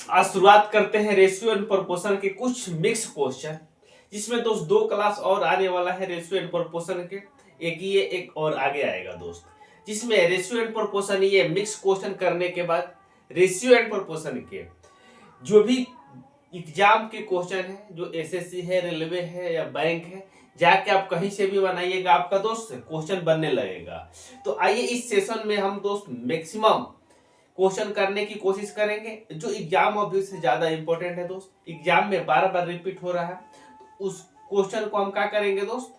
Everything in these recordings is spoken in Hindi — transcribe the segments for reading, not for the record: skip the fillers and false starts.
आज शुरुआत करते हैं रेशियो एंड प्रोपोर्शन के कुछ मिक्स क्वेश्चन, जिसमें दोस्त 2 क्लास और आने वाला है रेशियो एंड प्रोपोर्शन के। एक ये एक और आगे आएगा दोस्त, जिसमें रेशियो एंड प्रोपोर्शन ये मिक्स क्वेश्चन करने के बाद रेशियो एंड प्रोपोर्शन के जो भी एग्जाम के क्वेश्चन है, जो एसएससी है, रेलवे है या बैंक है, जाके आप कहीं से भी बनाइएगा, आपका दोस्त क्वेश्चन बनने लगेगा। तो आइए इस सेशन में हम दोस्त मैक्सिमम क्वेश्चन करने की कोशिश करेंगे जो एग्जाम ऑब्वियस से ज्यादा इंपॉर्टेंट है दोस्त, एग्जाम में बार बार रिपीट हो रहा है। तो उस क्वेश्चन को हम क्या करेंगे दोस्त,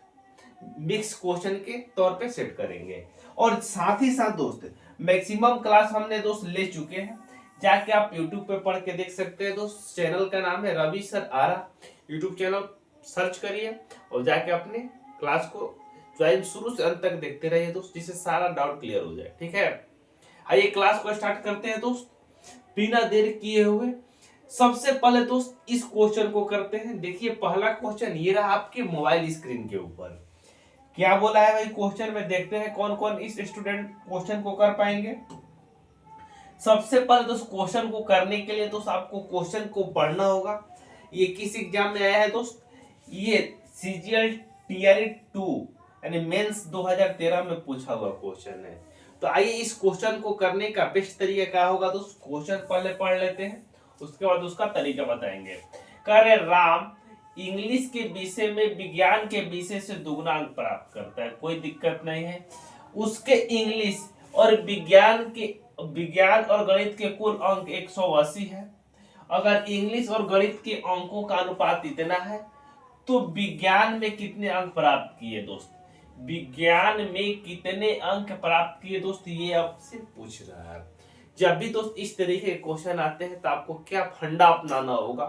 मिक्स क्वेश्चन के तौर पे सेट करेंगे। और साथ ही साथ दोस्त मैक्सिमम क्लास हमने दोस्त ले चुके हैं, जाके आप यूट्यूब पे पढ़ के देख सकते हैं दोस्त। चैनल का नाम है रवि सर आरा, यूट्यूब चैनल सर्च करिए और जाके अपने क्लास को ज्वाइन शुरू से अंत तक देखते रहिए दोस्त, जिससे सारा डाउट क्लियर हो जाए। ठीक है, आइए क्लास को स्टार्ट करते हैं दोस्त बिना देर किए हुए। सबसे पहले दोस्त इस क्वेश्चन को करते हैं। देखिए पहला क्वेश्चन ये रहा आपके मोबाइल स्क्रीन के ऊपर। क्या बोला है भाई क्वेश्चन में, देखते हैं कौन कौन इस स्टूडेंट क्वेश्चन को कर पाएंगे। सबसे पहले दोस्त क्वेश्चन को करने के लिए दोस्त आपको क्वेश्चन को पढ़ना होगा। ये किस एग्जाम में आया है दोस्त, ये सीजीएल टीआरई 2 यानी मेंस 2013 में पूछा हुआ क्वेश्चन है। तो आइए इस क्वेश्चन को करने का बेस्ट तरीका क्या होगा दोस्त, क्वेश्चन पहले पढ़ लेते हैं, उसके बाद उसका तरीका बताएंगे। कह रहे राम इंग्लिश के विषय में विज्ञान के विषय से दुगना अंक प्राप्त करता है, कोई दिक्कत नहीं है। उसके इंग्लिश और विज्ञान और गणित के कुल अंक 180 है। अगर इंग्लिश और गणित के अंकों का अनुपात इतना है तो विज्ञान में कितने अंक प्राप्त किए दोस्त, विज्ञान में कितने अंक प्राप्त किए दोस्त, ये आपसे पूछ रहा है। जब भी दोस्त इस तरीके के क्वेश्चन आते हैं तो आपको क्या फंडा अपनाना होगा,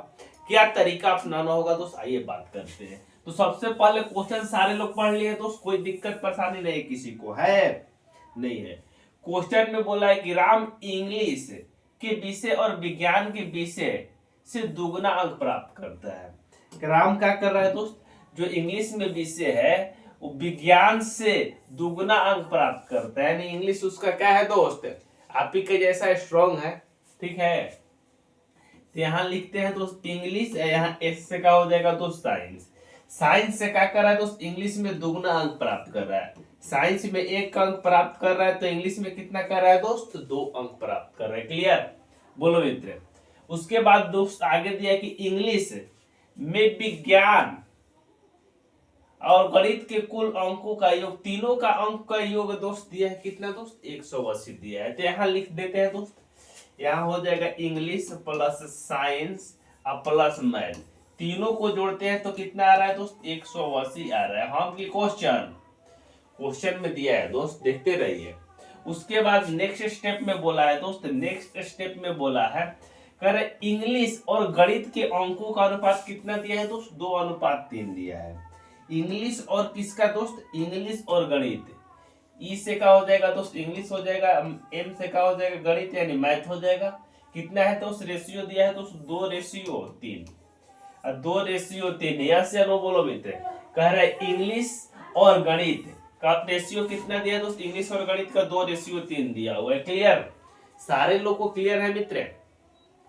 क्या तरीका अपनाना होगा दोस्त, आइए बात करते हैं। तो सबसे पहले क्वेश्चन सारे लोग पढ़ लिए दोस्त, कोई दिक्कत परेशानी नहीं किसी को है, नहीं है। क्वेश्चन में बोला है कि राम इंग्लिश के विषय और विज्ञान के विषय से दुगना अंक प्राप्त करता है। राम क्या कर रहा है दोस्त, जो इंग्लिश में विषय है वो विज्ञान से दुगना अंक प्राप्त करता है, यानी इंग्लिश उसका क्या है दोस्त, आप ही के जैसा स्ट्रॉन्ग है। ठीक है, तो यहाँ लिखते हैं दोस्त इंग्लिश, यहाँ एस से क्या हो जाएगा दोस्त साइंस। साइंस से क्या कर रहा है दोस्त, इंग्लिश में दुगना अंक प्राप्त कर रहा है। साइंस में 1 अंक प्राप्त कर रहा है तो इंग्लिश में कितना कर रहा है दोस्त, 2 अंक प्राप्त कर रहा है। क्लियर, बोलो मित्र। उसके बाद दोस्त आगे दिया कि इंग्लिश में विज्ञान और गणित के कुल अंकों का योग, तीनों का अंक का योग दोस्त दिया है कितना दोस्त, 180 दिया है। तो यहाँ लिख देते हैं दोस्त, यहाँ हो जाएगा इंग्लिश प्लस साइंस और प्लस मैथ, तीनों को जोड़ते हैं तो कितना आ रहा है दोस्त, 180 आ रहा है। हम की क्वेश्चन में दिया है दोस्त, देखते रहिए। उसके बाद नेक्स्ट स्टेप में बोला है दोस्त, नेक्स्ट स्टेप में बोला है कर इंग्लिश और गणित के अंकों का अनुपात कितना दिया है दोस्त, 2:3 दिया है। इंग्लिश और किसका दोस्त, इंग्लिश और गणित, ई से क्या हो जाएगा दोस्त, इंग्लिश हो जाएगा, एम से क्या हो जाएगा गणित यानी मैथ हो जाएगा। कितना है दोस्त, रेशियो दिया है दोस्त 2:3 और 2:3 यहाँ से नो बोलो मित्र। कह रहा है इंग्लिश और गणित का रेशियो कितना दिया है दोस्त, इंग्लिश और गणित का 2:3 दिया हुआ है। क्लियर, सारे लोग को क्लियर है मित्र।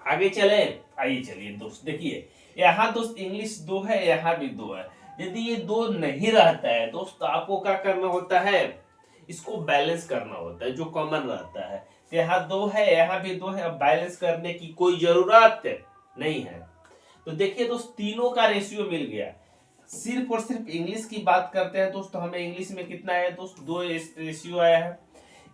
आगे चले, आइए चलिए दोस्त देखिए, यहाँ दोस्त इंग्लिश 2 है, यहाँ भी 2 है। यदि ये 2 नहीं रहता है दोस्त तो आपको क्या करना होता है, इसको बैलेंस करना होता है, जो कॉमन रहता है। तो यहाँ 2 है, यहाँ भी 2 है, अब बैलेंस करने की कोई जरूरत नहीं है। तो देखिए दोस्त तीनों का रेशियो मिल गया। सिर्फ और सिर्फ इंग्लिश की बात करते हैं दोस्त, तो हमें इंग्लिश में कितना आया दोस्त, 2 रेशियो आया है।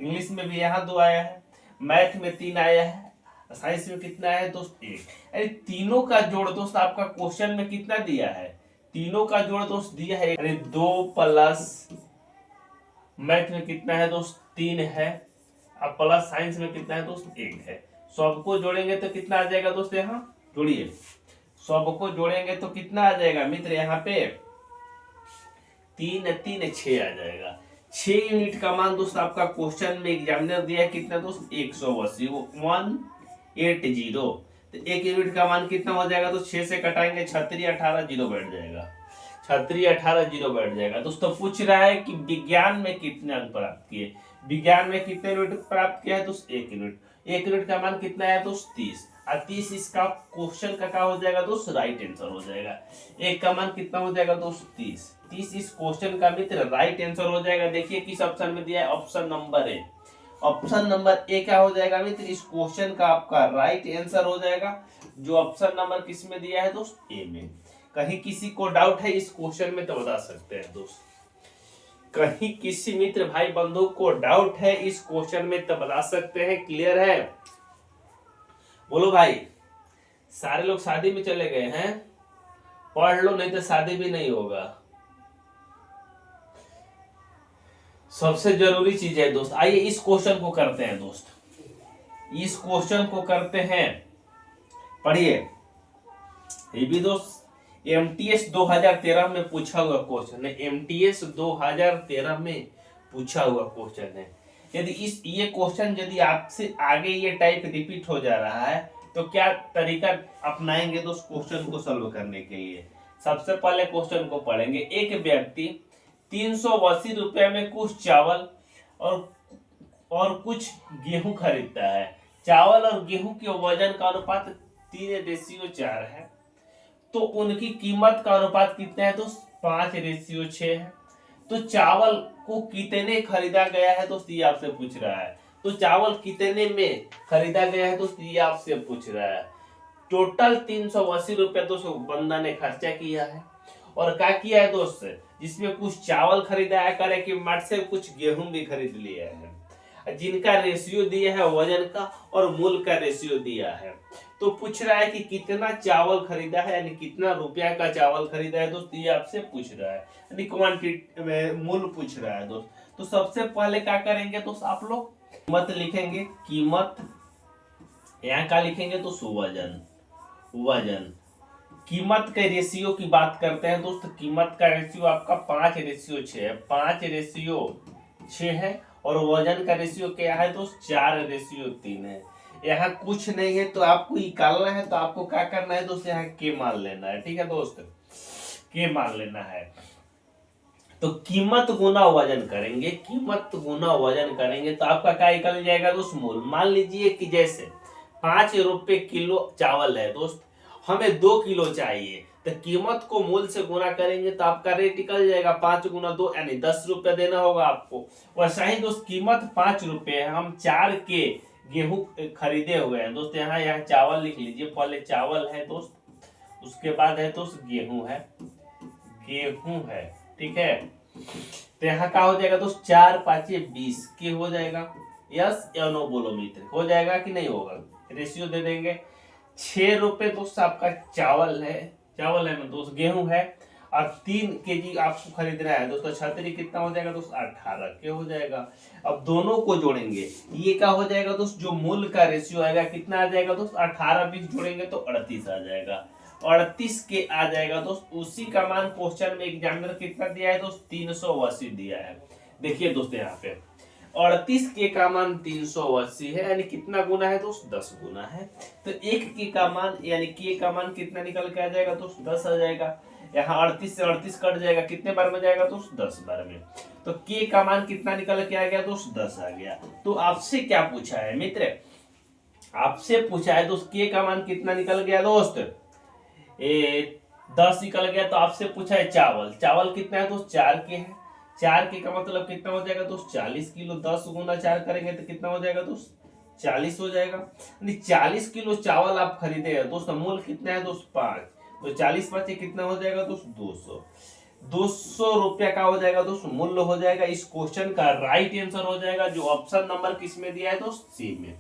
इंग्लिश में भी यहाँ 2 आया है, मैथ में 3 आया है, साइंस में कितना है दोस्त 1। अरे तीनों का जोड़ दोस्त आपका क्वेश्चन में कितना दिया है, तीनों का जोड़ दोस्त दिया है, अरे 2 प्लस मैथ में कितना है दोस्त 3 है, अब प्लस साइंस में कितना है दोस्त 1 है। सबको जोड़ेंगे तो कितना आ जाएगा दोस्त, यहाँ जोड़िए, सबको जोड़ेंगे तो कितना आ जाएगा मित्र, यहाँ पे 3 3 6 आ जाएगा। 6 यूनिट का मान दोस्त आपका क्वेश्चन में एग्जामिनर दिया है कितना दोस्त, 180, 180। तो 1 यूनिट का मान कितना हो जाएगा, तो 6 से कटाएंगे 36 18 जीरो बैठ जाएगा, 36 18 जीरो बैठ जाएगा। दोस्तों पूछ रहा है कि विज्ञान में कितने अंक प्राप्त किए, विज्ञान में कितने यूनिट प्राप्त किया है दोस्त, 1 यूनिट। 1 यूनिट का मान कितना है दोस्त 30। और 30 इसका क्वेश्चन का क्या हो जाएगा दोस्त, राइट आंसर हो जाएगा। एक का मान कितना हो जाएगा दोस्त, 30। 30 इस क्वेश्चन का मित्र राइट आंसर हो जाएगा। देखिए किस ऑप्शन में दिया है, option number A. Option number A क्या हो जाएगा मित्र, इस क्वेश्चन का आपका राइट आंसर हो जाएगा। जो ऑप्शन नंबर किस में दिया है दोस्त, ए में। कहीं किसी को डाउट है इस क्वेश्चन में तो बता सकते हैं दोस्त। कहीं किसी मित्र भाई बंधु को डाउट है इस क्वेश्चन में तो बता सकते हैं। क्लियर है, बोलो भाई। सारे लोग शादी में चले गए हैं, पढ़ लो नहीं तो शादी भी नहीं होगा। सबसे जरूरी चीज है दोस्त। आइए इस क्वेश्चन को करते हैं दोस्त, इस क्वेश्चन को करते हैं। पढ़िए, ये भी दोस्त एमटीएस 2013 में पूछा हुआ क्वेश्चन है। एमटीएस 2013 में पूछा हुआ क्वेश्चन है। यदि ये क्वेश्चन यदि आपसे आगे ये टाइप रिपीट हो जा रहा है तो क्या तरीका अपनाएंगे दोस्त क्वेश्चन को सॉल्व करने के लिए। सबसे पहले क्वेश्चन को पढ़ेंगे। एक व्यक्ति 380 रुपए में कुछ चावल और कुछ गेहूं खरीदता है। चावल और गेहूं के वजन का अनुपात 3:4 है, तो उनकी कीमत का अनुपात कितना है दोस्त, 5:6 है। तो चावल को कितने खरीदा गया है दोस्त, ये आपसे पूछ रहा है। तो चावल कितने में खरीदा गया है दोस्त, ये आपसे पूछ रहा है। टोटल 380 रुपए दोस्त बंदा ने खर्चा किया है। और क्या किया है दोस्त, जिसमें कुछ चावल खरीदा है, करे कि मट से कुछ गेहूं भी खरीद लिया है। जिनका रेशियो दिया है वजन का और मूल्य का रेशियो दिया है। तो पूछ रहा है कि कितना चावल खरीदा है, यानी कितना रुपया का चावल खरीदा है दोस्त, ये आपसे पूछ रहा है। यानी क्वांटिटी में मूल्य पूछ रहा है दोस्त। तो सबसे पहले क्या करेंगे दोस्त, आप लोग कीमत लिखेंगे। कीमत यहाँ का लिखेंगे तो वजन। वजन कीमत के रेशियो की बात करते हैं दोस्त। कीमत का रेशियो आपका 5:6 है। 5:6 है। और वजन का रेशियो क्या है दोस्त, 4:3 है। यहाँ कुछ नहीं है तो आपको निकालना है, तो आपको क्या करना है दोस्त, यहाँ के मान लेना है। ठीक है दोस्त, के मान लेना है। तो कीमत गुना वजन करेंगे। कीमत गुना वजन करेंगे तो आपका क्या निकल जाएगा दोस्त, मूल। मान लीजिए कि जैसे 5 रुपए किलो चावल है दोस्त, हमें 2 किलो चाहिए, तो कीमत को मूल से गुना करेंगे तो आपका रेट निकल जाएगा 5 गुना 2 यानी 10 रुपया देना होगा आपको। वैसा ही दोस्त कीमत 5 रुपए है, हम 4 के गेहूं खरीदे हुए हैं दोस्त। यहाँ चावल लिख लीजिए। पहले चावल है दोस्त, उसके बाद है दोस्त गेहूं है। गेहूं है, ठीक है। तो यहाँ का हो जाएगा दोस्त 4 5 20 के हो जाएगा। यस या नो बोलो मित्र, हो जाएगा कि नहीं होगा। रेशियो दे देंगे। 6 रुपए दोस्त आपका चावल है ना दोस्त, गेहूं है। और 3 केजी आपको खरीदना है दोस्तों। 36 कितना हो जाएगा दोस्त, 18 के हो जाएगा। अब दोनों को जोड़ेंगे, ये क्या हो जाएगा दोस्त, जो मूल का रेशियो आएगा कितना आ जाएगा दोस्त, 18 20 जोड़ेंगे तो 38 आ जाएगा। 38 के आ जाएगा दोस्त। उसी का मान क्वेश्चन में एग्जामिनर कितना दिया है दोस्त, 380 दिया है। देखिए दोस्त यहाँ पे 38 के का मान 380 है, यानी कितना गुना है दोस्त, 10 गुना है। तो 1 के का मान यानी के का मान कितना निकल के आ जाएगा दोस्त, 10 आ जाएगा। यहाँ 38 से 38 कट जाएगा, कितने बार में जाएगा दोस्त, 10 बार में। तो के का मान कितना निकल के आ गया दोस्त, 10 आ गया। तो आपसे क्या पूछा है मित्र, आपसे पूछा है दोस्त के का मान कितना निकल गया दोस्त, 10 निकल गया। तो आपसे पूछा है चावल। चावल कितना है दोस्त, 4 के है। 4 के का मतलब कितना हो जाएगा दोस्त, 40 किलो। 10 गुना 4 करेंगे तो कितना हो जाएगा दोस्त, 40 हो जाएगा। 40 किलो चावल आप खरीदे हैं दोस्त। मूल कितना है दोस्त, 5। तो 40 5 कितना हो जाएगा दोस्त, 200। 200 रुपया का हो जाएगा दोस्त, मूल्य हो जाएगा। इस क्वेश्चन का राइट आंसर हो जाएगा, जो ऑप्शन नंबर किस में दिया है दोस्त, सी में।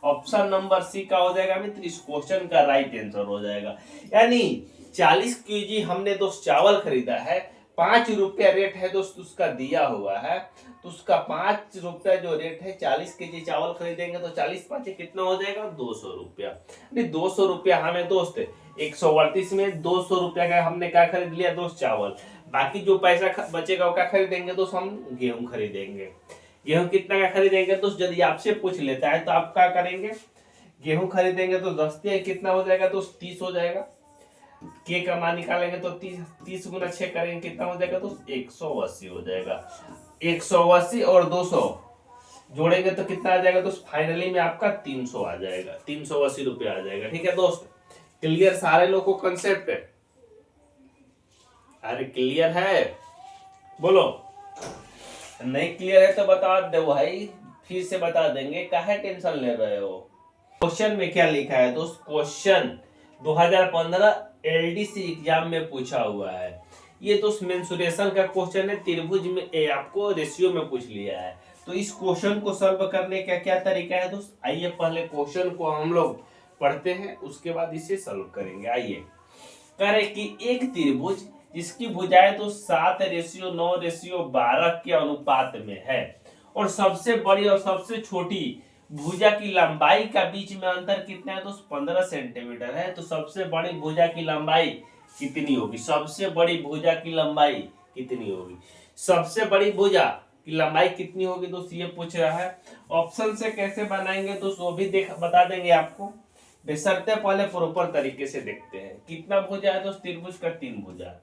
ऑप्शन नंबर सी का हो जाएगा मित्र, इस क्वेश्चन का राइट आंसर हो जाएगा। यानी 40 केजी हमने दोस्त चावल खरीदा है, 5 रुपया रेट है दोस्त उसका दिया हुआ है। तो उसका 5 रुपया जो रेट है, 40 केजी चावल खरीदेंगे तो 40 5 कितना हो जाएगा, 200 रुपया। 200 रुपया हमें दोस्त 138 में 200 रुपया का हमने क्या खरीद लिया दोस्त, चावल। बाकी जो पैसा बचेगा वो क्या खरीदेंगे दोस्त, हम गेहूं खरीदेंगे। गेहूं कितना का खरीदेंगे दोस्त, यदि आपसे पूछ लेता है तो आप क्या करेंगे, गेहूं खरीदेंगे तो 10 कितना हो जाएगा दोस्त, 30 हो जाएगा। के का मान निकालेंगे तो 30 गुना 6 करेंगे कितना हो जाएगा दोस्त, 180 हो जाएगा। 180 और 200 जोड़ेंगे तो कितना आ जाएगा दोस्त, फाइनली में आपका 300 आ जाएगा, 380 रुपये आ जाएगा। ठीक है दोस्त, क्लियर सारे लोग को कंसेप्ट है? अरे क्लियर है, बोलो। नहीं क्लियर है तो बता दो भाई, फिर से बता देंगे, काहे टेंशन ले रहे हो। क्वेश्चन में क्या लिखा है दोस्त, क्वेश्चन 2015 एलडीसी एग्जाम में पूछा हुआ है। ये दोस्त मेंसुरेशन का क्वेश्चन है, त्रिभुज में आपको रेशियो में पूछ लिया है। तो इस क्वेश्चन को सॉल्व करने का क्या तरीका है दोस्त, आइए पहले क्वेश्चन को हम लोग पढ़ते हैं, उसके बाद इसे सॉल्व करेंगे। आइए, करें कि एक त्रिभुज जिसकी भुजाएं तो 7:9:12 के अनुपात में है, और सबसे बड़ी और सबसे छोटी भुजा की लंबाई का बीच में अंतर कितना है दोस्त, 15 सेंटीमीटर है। तो सबसे बड़ी भुजा की लंबाई कितनी होगी, सबसे बड़ी भुजा की लंबाई कितनी होगी, सबसे बड़ी भुजा की लंबाई कितनी होगी दोस्त, ये पूछ रहा है। ऑप्शन से कैसे बनाएंगे दोस्त, वो भी बता देंगे आपको, बेशर्ते पहले प्रॉपर तरीके से देखते हैं। कितना भुजा है दोस्त, त्रिभुज का 3 भुजा,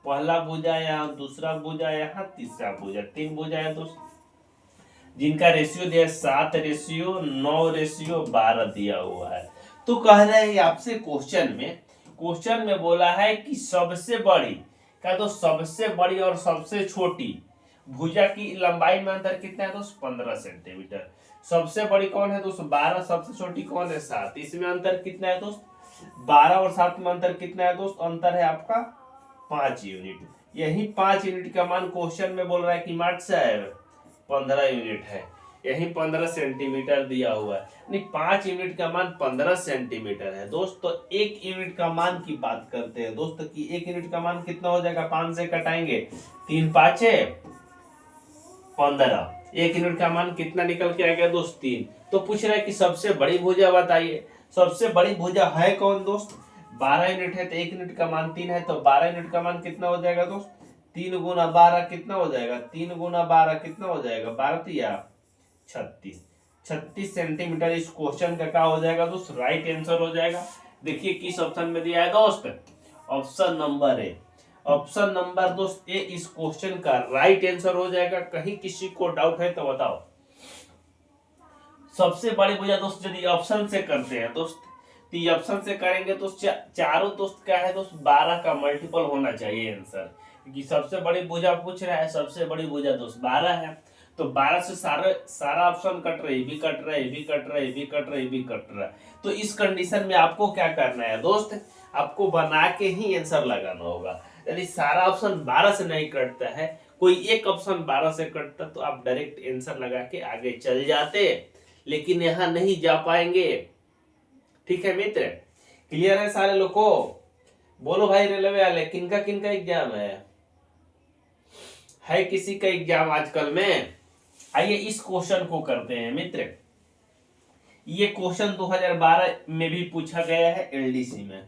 पहला भुजा यहाँ, दूसरा भुजा यहाँ, तीसरा भुजा, 3 भुजा है दोस्त, जिनका रेशियो दिया 7:9:12 दिया हुआ है। तो कह रहे हैं आपसे क्वेश्चन में बोला है कि सबसे बड़ी का तो सबसे बड़ी और सबसे छोटी भुजा की लंबाई में अंतर कितना है दोस्त, 15 सेंटीमीटर। सबसे बड़ी कौन है दोस्त, 12, सबसे छोटी कौन है, 7। इसमें अंतर कितना है दोस्त, 12 और 7 में अंतर कितना है दोस्त, अंतर है आपका 5 यूनिट। यही 5 यूनिट का मान क्वेश्चन में बोल रहा है कि मार्च से 15 यूनिट है, यही 15 सेंटीमीटर दिया हुआ है, नहीं 5 यूनिट का मान 15 सेंटीमीटर है दोस्त। तो 1 यूनिट का मान की बात करते हैं दोस्त, कि 1 यूनिट का मान कितना हो जाएगा, 5 से कटाएंगे, 3 5 15, 1 यूनिट का मान कितना निकल के आ गया दोस्त, 3। तो पूछ रहा है कि सबसे बड़ी भुजा बताइए, सबसे बड़ी भुजा है कौन दोस्त, 12 यूनिट है, तो 1 यूनिट का मान 3 है, तो 12 यूनिट का मान कितना हो जाएगा दोस्त, 3 गुना 12 कितना हो जाएगा, 3 गुना 12 कितना हो जाएगा, 12 या 36 सेंटीमीटर। इस क्वेश्चन का क्या हो जाएगा दोस्त, राइट आंसर हो जाएगा। देखिए किस ऑप्शन में दिया है दोस्त, option number A, option number दोस्त ए इस क्वेश्चन का राइट आंसर हो जाएगा। कहीं किसी को डाउट है तो बताओ। सबसे बड़ी भुजा दोस्त यदि ऑप्शन से करते हैं दोस्त, तो ये ऑप्शन से करेंगे तो चारों दोस्त क्या है दोस्त, 12 का मल्टीपल होना चाहिए आंसर, क्योंकि सबसे बड़ी भुजा पूछ रहा है, सबसे बड़ी भुजा दोस्त 12 है। तो 12 से सारा ऑप्शन कट रहा है, भी कट रहा है, भी कट रहा है, भी कट रहा है, भी कट रहा है। तो इस कंडीशन में आपको क्या करना है दोस्त, आपको बना के ही आंसर लगाना होगा। यदि सारा ऑप्शन 12 से नहीं कटता है, कोई एक ऑप्शन 12 से कटता, तो आप डायरेक्ट आंसर लगा के आगे चल जाते, लेकिन यहाँ नहीं जा पाएंगे। ठीक है मित्र, क्लियर है सारे लोग को? बोलो भाई रेलवे वाले, किनका एग्जाम है किसी का एग्जाम आजकल में? आइए इस क्वेश्चन को करते हैं मित्र। ये क्वेश्चन 2012 में भी पूछा गया है एलडीसी में।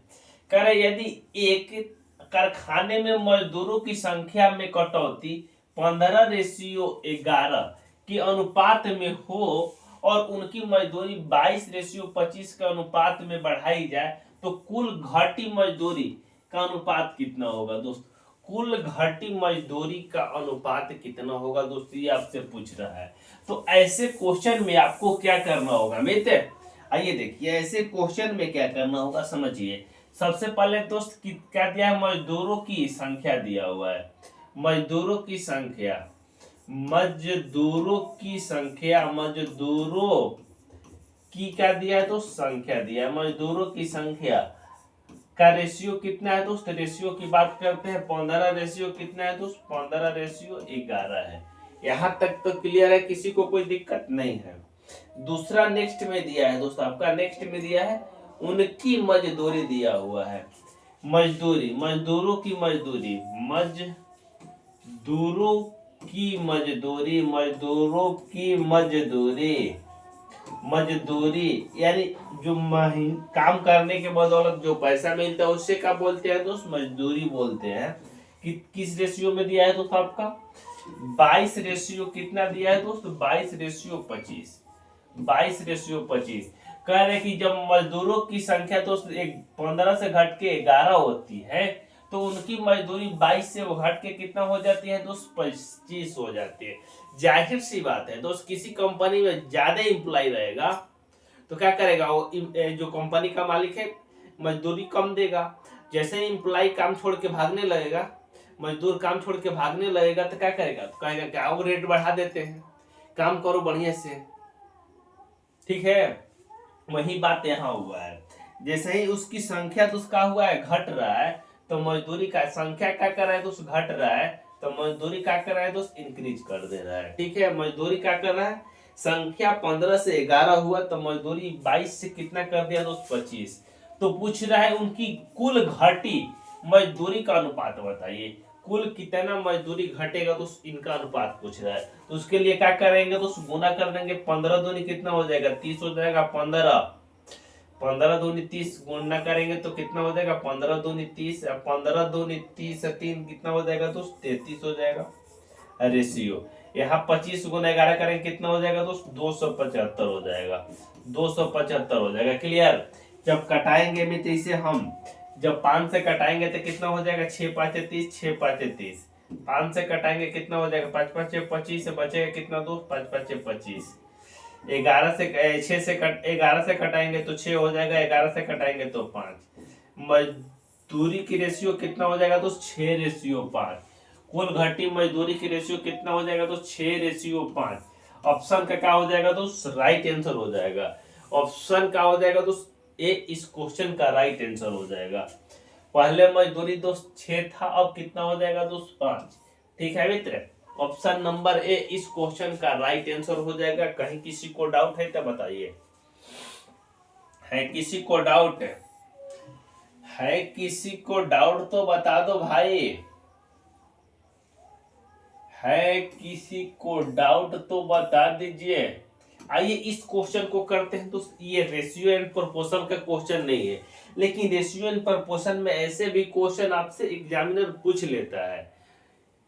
कह रहे यदि एक कारखाने में मजदूरों की संख्या में कटौती 15:11 के अनुपात में हो और उनकी मजदूरी 22:25 के अनुपात में बढ़ाई जाए, तो कुल घटी मजदूरी का अनुपात कितना होगा दोस्त, कुल घटी मजदूरी का अनुपात कितना होगा दोस्त, ये आपसे पूछ रहा है। तो ऐसे क्वेश्चन में आपको क्या करना होगा मित्र, आइए देखिए ऐसे क्वेश्चन में क्या करना होगा, समझिए। सबसे पहले दोस्त क्या दिया है, मजदूरों की संख्या दिया हुआ है, मजदूरों की संख्या, मजदूरों की क्या दिया है तो संख्या दिया है, मजदूरों की संख्या का रेशियो कितना है दोस्त, रेशियो की बात करते हैं, 15 रेशियो कितना है दोस्त, 15:11 है। यहां तक तो क्लियर है, किसी को कोई दिक्कत नहीं है। दूसरा नेक्स्ट में दिया है दोस्त, आपका नेक्स्ट में दिया है उनकी मजदूरी दिया हुआ है, मजदूरों की मजदूरी यानी जो काम करने के बदौलत जो पैसा मिलता है उससे क्या बोलते हैं दोस्त, मजदूरी बोलते हैं। किस रेशियो में दिया है दोस्त आपका, 22 रेशियो कितना दिया है दोस्त, 22:25 कह रहे कि जब मजदूरों की संख्या दोस्त 15 से घट के 11 होती है, तो उनकी मजदूरी 22 से वो घट के कितना हो जाती है दोस्त, 25 हो जाती है। जाहिर सी बात है दोस्त, किसी कंपनी में ज्यादा एम्प्लॉय रहेगा तो क्या करेगा वो जो कंपनी का मालिक है मजदूरी कम देगा। जैसे ही एम्प्लॉय काम छोड़ के भागने लगेगा, मजदूर काम छोड़ के भागने लगेगा तो क्या करेगा, तो कहेगा क्या वो रेट बढ़ा देते हैं, काम करो बढ़िया से। ठीक है, वही बात यहाँ हुआ है। जैसे ही उसकी संख्या तो उसका हुआ है घट रहा है, तो मजदूरी का संख्या क्या कर रहा है दोस्त, घट रहा है, तो मजदूरी क्या कर रहा है दोस्त, इंक्रीज कर दे रहा है। ठीक है, मजदूरी क्या कर रहा है, संख्या 15 से 11 हुआ तो मजदूरी 22 से कितना कर दिया दोस्त, 25। तो पूछ रहा है उनकी कुल घटी मजदूरी का अनुपात बताइए, कुल कितना मजदूरी घटेगा तो इनका अनुपात पूछ रहा है। तो उसके लिए क्या करेंगे तो गुना कर देंगे, 15 दूनी कितना हो जाएगा, 30 हो जाएगा। 15 15 दूनी 30 गुणा करेंगे तो कितना हो जाएगा, 15 दूनी 30, 15 दूनी 30 3 कितना हो जाएगा दोस्त, 33 हो जाएगा रेशियो। यहाँ 25 गुना 11 करेंगे कितना हो जाएगा दोस्त, 275 हो जाएगा, 275 हो जाएगा। क्लियर। जब कटाएंगे भी तो इसे हम जब 5 से कटाएंगे तो कितना हो जाएगा, 6 5 30, 6 5 30। 5 से कटाएंगे कितना हो जाएगा, 5 5 25 से बचेगा कितना दोस्त, 5 5 25। 11 से कटाएंगे तो 6 हो जाएगा, 11 से कटाएंगे तो 5। मजदूरी की रेशियो कितना हो जाएगा दोस्त, 6:5। कुल घटी मजदूरी की रेशियो कितना हो जाएगा तो 6:5। ऑप्शन का क्या हो जाएगा दोस्त, राइट आंसर हो जाएगा। ऑप्शन का हो जाएगा दोस्त ए इस क्वेश्चन का राइट आंसर हो जाएगा। पहले मजदूरी दोस्त 6 था, अब कितना हो जाएगा दोस्त, 5। ठीक है मित्र, ऑप्शन नंबर ए इस क्वेश्चन का राइट आंसर हो जाएगा। कहीं किसी को डाउट है तो बताइए, है किसी को डाउट है किसी को डाउट तो बता दो भाई, है किसी को डाउट तो बता दीजिए। आइए इस क्वेश्चन को करते हैं। तो ये रेशियो एंड प्रोपोर्शन का क्वेश्चन नहीं है, लेकिन रेशियो एंड प्रोपोर्शन में ऐसे भी क्वेश्चन आपसे एग्जामिनर पूछ लेता है।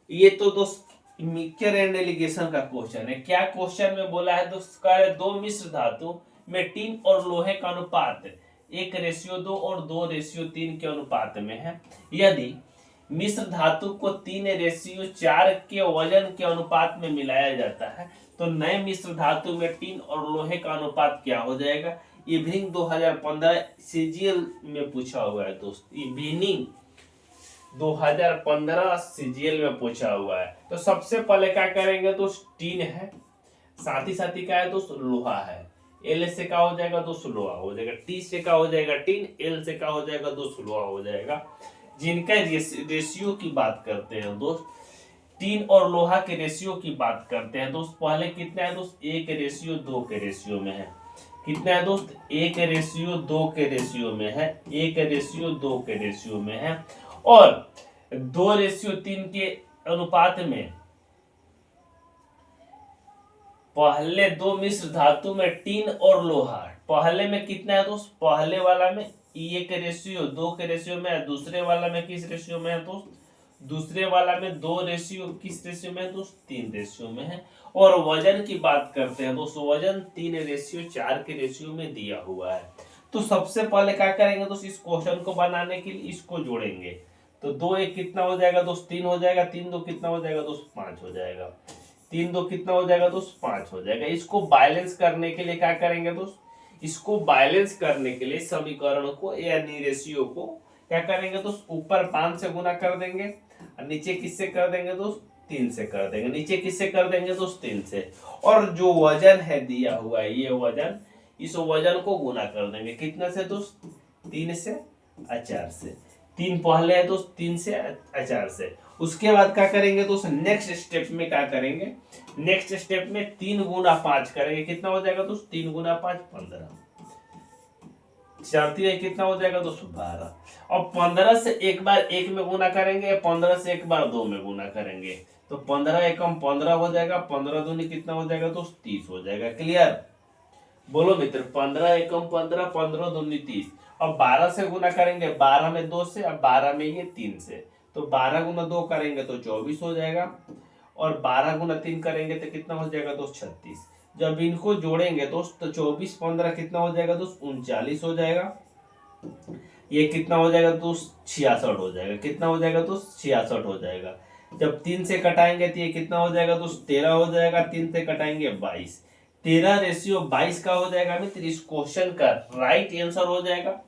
ये तो दोस्त मिक्सचर एंड एलिगेशन का क्वेश्चन है। क्या क्वेश्चन में बोला है दोस्त, दो मिश्र धातु में टीन और लोहे का अनुपात 1:2 और 2:3 के अनुपात में है। यदि मिश्र धातु को 3:4 के वजन के अनुपात में मिलाया जाता है तो नए मिश्र धातु में टीन और लोहे का अनुपात क्या हो जाएगा। इवनिंग 2015 सीजीएल में पूछा हुआ है दोस्त, इवनिंग 2015 सीजीएल में पूछा हुआ है। तो सबसे पहले क्या करेंगे तो टीन है, साथ ही क्या है दोस्त, लोहा है। एल से क्या हो जाएगा दोस्त, लोहा हो जाएगा। टी से क्या हो जाएगा टीन, एल से क्या हो जाएगा दोस्त, लोहा हो जाएगा। जिनका रेशियो की बात करते हैं दोस्त, टीन और लोहा के रेशियो की बात करते हैं दोस्त। पहले कितना है दोस्त, 1:2 के रेशियो में है। कितना है दोस्त, 1:2 के रेशियो में है, 1:2 के रेशियो में है। और 2:3 के अनुपात में पहले दो मिश्र धातु में टीन और लोहा, पहले में कितना है दोस्त, पहले वाला में 1:2 के रेशियो में है। दूसरे वाला में किस रेशियो में है दोस्त, दूसरे वाला में 2 रेशियो किस रेशियो में है दोस्त, 3 रेशियो में है। और वजन की बात करते हैं दोस्त, वजन 3:4 के रेशियो में दिया हुआ है। तो सबसे पहले क्या करेंगे दोस्त, इस क्वेश्चन को बनाने के लिए इसको जोड़ेंगे। तो 2 1 कितना हो जाएगा दोस्त, 3 हो जाएगा। 3 2 कितना हो जाएगा दोस्त, 5 हो जाएगा। 3 2 कितना हो जाएगा दोस्त, 5 हो जाएगा। इसको बैलेंस करने के लिए क्या करेंगे दोस्त, इसको बैलेंस करने के लिए समीकरण को यानी रेशियो को क्या करेंगे दोस्त, ऊपर 5 से गुना कर देंगे और नीचे किससे कर देंगे दोस्त, 3 से कर देंगे। नीचे किससे कर देंगे दोस्त, 3 से। और जो वजन है दिया हुआ है ये वजन, इस वजन को गुना कर देंगे कितना से दोस्त, 3 से 4 से। 3 पहले है दोस्त, 3 से 4 से। उसके बाद क्या करेंगे दोस्त, नेक्स्ट स्टेप में क्या करेंगे, नेक्स्ट स्टेप में 3 गुना 5 करेंगे। कितना हो जाएगा दोस्त, 3 गुना 5 15। 4 3 कितना हो जाएगा दोस्त, 12। और 15 से एक बार 1 में गुना करेंगे, 15 से एक बार 2 में गुना करेंगे तो 15 एकम 15 हो जाएगा। 15 दूनी कितना हो जाएगा दोस्त, 30 हो जाएगा। क्लियर, बोलो मित्र, 15 एकम 15, 15 दूनी 30। अब 12 से गुना करेंगे, 12 में 2 से, अब 12 में ये 3 से। तो 12 गुना 2 करेंगे तो 24 हो जाएगा। और 12 गुना 3 करेंगे तो कितना हो जाएगा दोस्त, 36। जब इनको जोड़ेंगे दोस्त तो 24 15 कितना हो जाएगा दोस्त, 39 हो जाएगा। ये कितना हो जाएगा दोस्त, 66 हो जाएगा। कितना हो जाएगा दोस्त, 66 हो जाएगा। जब 3 से कटाएंगे तो ये कितना हो जाएगा दोस्त 13 हो जाएगा, 3 से कटाएंगे 22, 13:22 का हो जाएगा मित्र। इस क्वेश्चन का राइट आंसर हो जाएगा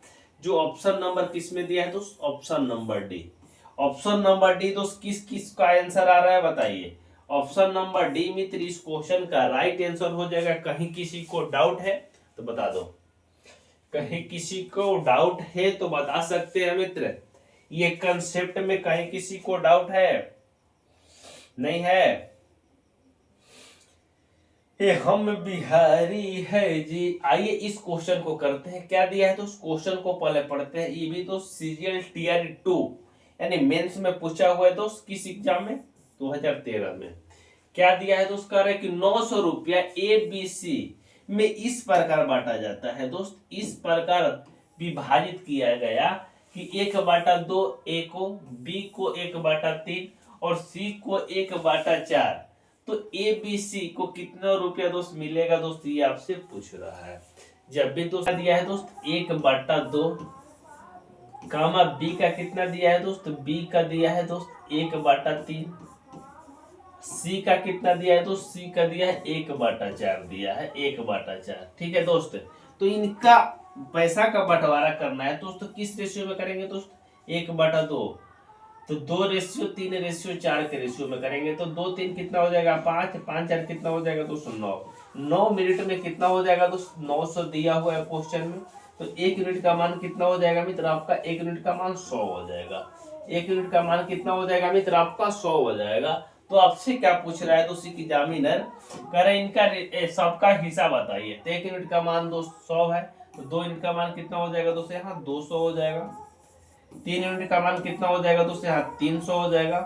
जो ऑप्शन नंबर किस में दिया है दोस्त, option number D. Option number D दोस्त किस किस का आंसर आ रहा है बताइए। ऑप्शन नंबर डी मित्र इस क्वेश्चन का राइट आंसर हो जाएगा। कहीं किसी को डाउट है तो बता दो, कहीं किसी को डाउट है तो बता सकते हैं मित्र। ये कंसेप्ट में कहीं किसी को डाउट है, नहीं है? ये हम बिहारी है जी। आइए इस क्वेश्चन को करते हैं। क्या दिया है तो उस क्वेश्चन को पहले पढ़ते हैं। ये भी तो सीजीएल टीआर 2 यानी मेंस में पूछा हुआ है दोस्त किस एग्जाम में 2013 में। क्या दिया है दोस्त, कह रहे कि 900 रुपया ABC में इस प्रकार बांटा जाता है दोस्त, इस प्रकार विभाजित किया गया कि 1/2 A को, B को 1/3 और C को 1/4। तो ABC को कितना रुपया दोस्त मिलेगा दोस्त, ये आपसे पूछ रहा है। जब भी दोस्त दिया है दोस्त 1/2 कामा B का कितना दिया है दोस्त, B का दिया है दोस्त 1/3, C का कितना दिया है दोस्त, C का दिया है 1/4 दिया है 1/4। ठीक है दोस्त, तो इनका पैसा का बंटवारा करना है दोस्त। तो किस रेशियो में करेंगे दोस्त, 1/2, तो 2:3:4 के रेशियो में करेंगे। तो 2 3 कितना हो जाएगा 5, 5 4 कितना हो जाएगा दोस्तों 9। 9 मिनट में कितना हो जाएगा दोस्त 900 दिया हुआ है क्वेश्चन में। तो 1 यूनिट का मान कितना हो जाएगा मित्र आपका, 1 यूनिट का मान 100 हो जाएगा। 1 यूनिट का मान कितना हो जाएगा मित्र आपका 100 हो जाएगा। तो आपसे क्या पूछ रहा है दोस्त एग्जामिनर, कह रहे इनका सबका हिस्सा बताइए। तो 1 यूनिट का मान दोस्त 100 है, तो 2 यूनिट का मान कितना हो जाएगा दोस्त यहाँ 200 हो जाएगा। 3 यूनिट का मान कितना हो जाएगा दोस्त यहाँ 300 हो जाएगा।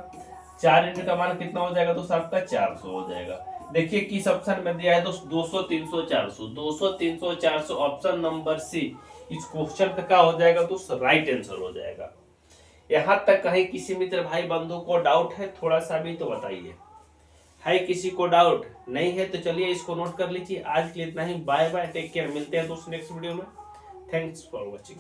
4 यूनिट का मान कितना हो जाएगा दोस्त आपका 400 हो जाएगा। देखिए किस ऑप्शन में दिया है दोस्त 200 300 400, 200 300 400 ऑप्शन नंबर सी इस क्वेश्चन का क्या हो जाएगा दोस्त राइट आंसर हो जाएगा। यहाँ तक कहीं किसी मित्र भाई बंधु को डाउट है थोड़ा सा भी तो बताइए, है किसी को डाउट? नहीं है तो चलिए इसको नोट कर लीजिए। आज के लिए इतना ही, बाय बाय, टेक केयर, मिलते हैं दोस्त नेक्स्ट वीडियो में। Thanks for watching.